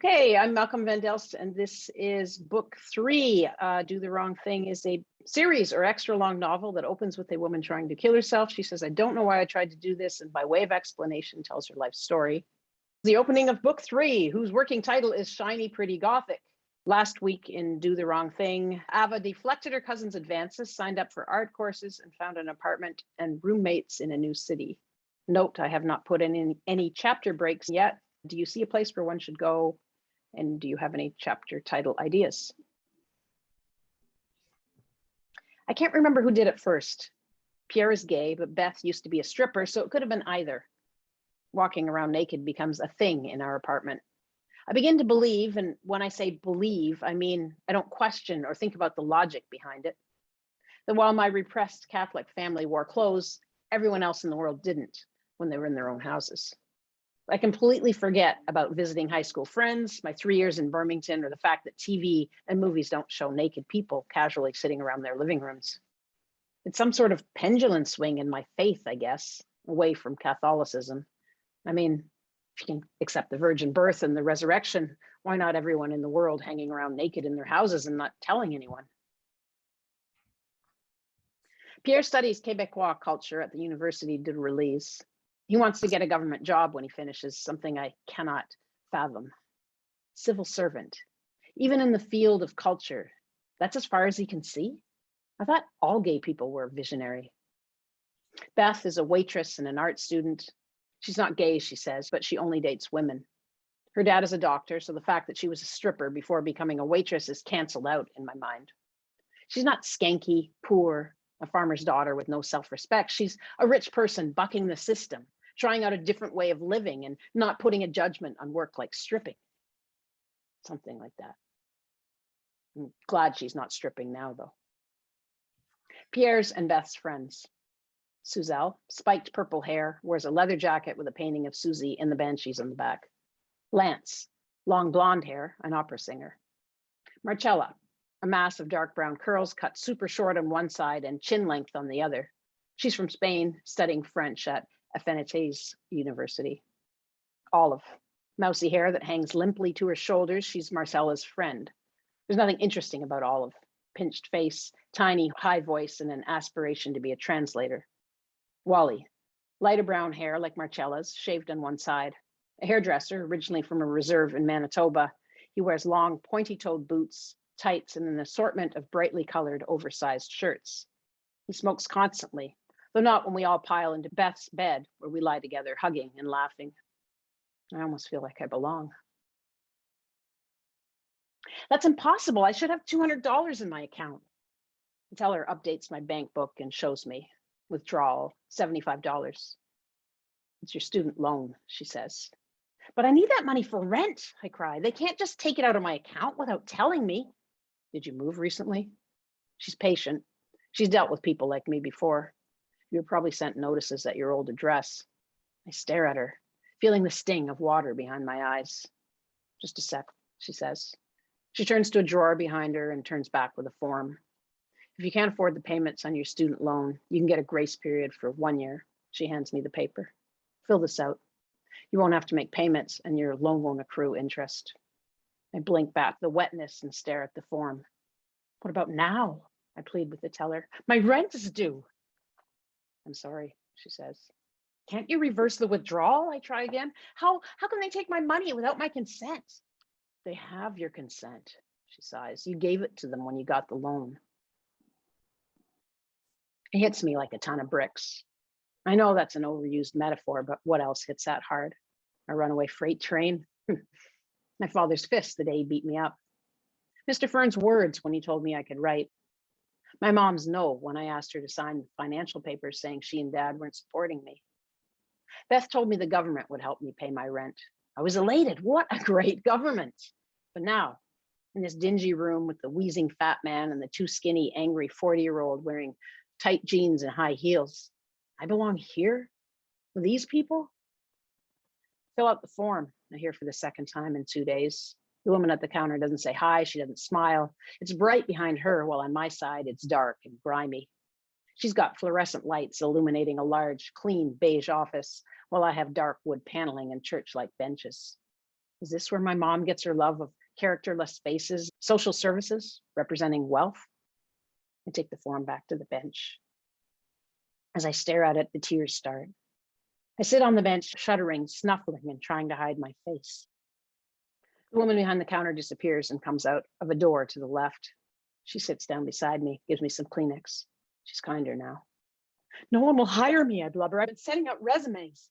Okay, I'm Malcolm Van Delst, and this is book 3. Do the Wrong Thing is a series or extra long novel that opens with a woman trying to kill herself. She says, I don't know why I tried to do this, and by way of explanation, tells her life story. The opening of book 3, whose working title is Shiny Pretty Gothic. Last week in Do the Wrong Thing, Ava deflected her cousin's advances, signed up for art courses, and found an apartment and roommates in a new city. Note, I have not put in any chapter breaks yet. Do you see a place where one should go? And do you have any chapter title ideas? I can't remember who did it first. Pierre is gay, but Beth used to be a stripper, so it could have been either. Walking around naked becomes a thing in our apartment. I begin to believe, and when I say believe, I mean I don't question or think about the logic behind it. That while my repressed Catholic family wore clothes, everyone else in the world didn't when they were in their own houses. I completely forget about visiting high school friends, my 3 years in Birmingham, or the fact that TV and movies don't show naked people casually sitting around their living rooms. It's some sort of pendulum swing in my faith, I guess, away from Catholicism. I mean, if you can accept the virgin birth and the resurrection, why not everyone in the world hanging around naked in their houses and not telling anyone? Pierre studies Quebecois culture at the University de Relise. He wants to get a government job when he finishes, something I cannot fathom. Civil servant, even in the field of culture, that's as far as he can see? I thought all gay people were visionary. Beth is a waitress and an art student. She's not gay, she says, but she only dates women. Her dad is a doctor, so the fact that she was a stripper before becoming a waitress is canceled out in my mind. She's not skanky, poor, a farmer's daughter with no self-respect. She's a rich person bucking the system, trying out a different way of living and not putting a judgment on work like stripping. Something like that. I'm glad she's not stripping now, though. Pierre's and Beth's friends. Suzelle, spiked purple hair, wears a leather jacket with a painting of Susie and the Banshees on the back. Lance, long blonde hair, an opera singer. Marcella, a mass of dark brown curls cut super short on one side and chin length on the other. She's from Spain, studying French at Affinités University. Olive, mousy hair that hangs limply to her shoulders. She's Marcella's friend. There's nothing interesting about Olive. Pinched face, tiny high voice, and an aspiration to be a translator. Wally, lighter brown hair like Marcella's, shaved on one side. A hairdresser, originally from a reserve in Manitoba. He wears long, pointy-toed boots, tights, and an assortment of brightly colored, oversized shirts. He smokes constantly, though not when we all pile into Beth's bed, where we lie together, hugging and laughing. I almost feel like I belong. That's impossible. I should have $200 in my account. The teller updates my bank book and shows me. Withdrawal, $75. It's your student loan, she says. But I need that money for rent, I cry. They can't just take it out of my account without telling me. Did you move recently? She's patient. She's dealt with people like me before. You were probably sent notices at your old address. I stare at her, feeling the sting of water behind my eyes. Just a sec, she says. She turns to a drawer behind her and turns back with a form. If you can't afford the payments on your student loan, you can get a grace period for 1 year. She hands me the paper. Fill this out. You won't have to make payments and your loan won't accrue interest. I blink back the wetness and stare at the form. What about now? I plead with the teller. My rent is due. I'm sorry, she says. Can't you reverse the withdrawal? I try again. How can they take my money without my consent? They have your consent, she sighs. You gave it to them when you got the loan. It hits me like a ton of bricks. I know that's an overused metaphor, but what else hits that hard? A runaway freight train? My father's fist the day he beat me up. Mr. Fern's words when he told me I could write. My mom's no when I asked her to sign financial papers saying she and Dad weren't supporting me. Beth told me the government would help me pay my rent. I was elated. What a great government. But now, in this dingy room with the wheezing fat man and the too skinny, angry 40-year-old wearing tight jeans and high heels, I belong here with these people? Fill out the form, I hear for the second time in 2 days. The woman at the counter doesn't say hi, she doesn't smile. It's bright behind her, while on my side, it's dark and grimy. She's got fluorescent lights illuminating a large, clean beige office, while I have dark wood paneling and church-like benches. Is this where my mom gets her love of characterless faces, social services representing wealth? I take the form back to the bench. As I stare at it, the tears start. I sit on the bench, shuddering, snuffling, and trying to hide my face. The woman behind the counter disappears and comes out of a door to the left. She sits down beside me, gives me some Kleenex. She's kinder now. No one will hire me, I blubber. I've been sending out resumes.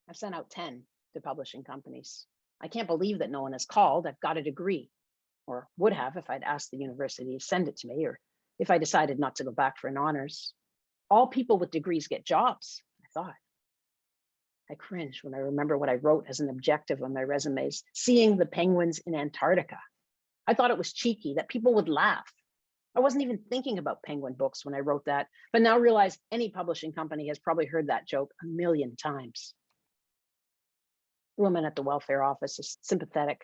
I've sent out 10 to publishing companies. I can't believe that no one has called. I've got a degree, or would have if I'd asked the university to send it to me, or if I decided not to go back for an honors. All people with degrees get jobs, I thought. I cringe when I remember what I wrote as an objective on my resumes, seeing the penguins in Antarctica. I thought it was cheeky, that people would laugh. I wasn't even thinking about penguin books when I wrote that, but now realize any publishing company has probably heard that joke a million times. The woman at the welfare office is sympathetic.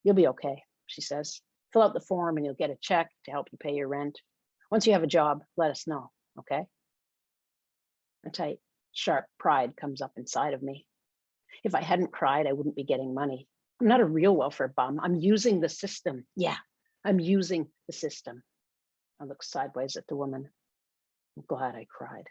You'll be okay, she says. Fill out the form and you'll get a check to help you pay your rent. Once you have a job, let us know, okay? A tight, sharp pride comes up inside of me. If I hadn't cried, I wouldn't be getting money. I'm not a real welfare bum. I'm using the system. Yeah, I'm using the system. I look sideways at the woman. I'm glad I cried.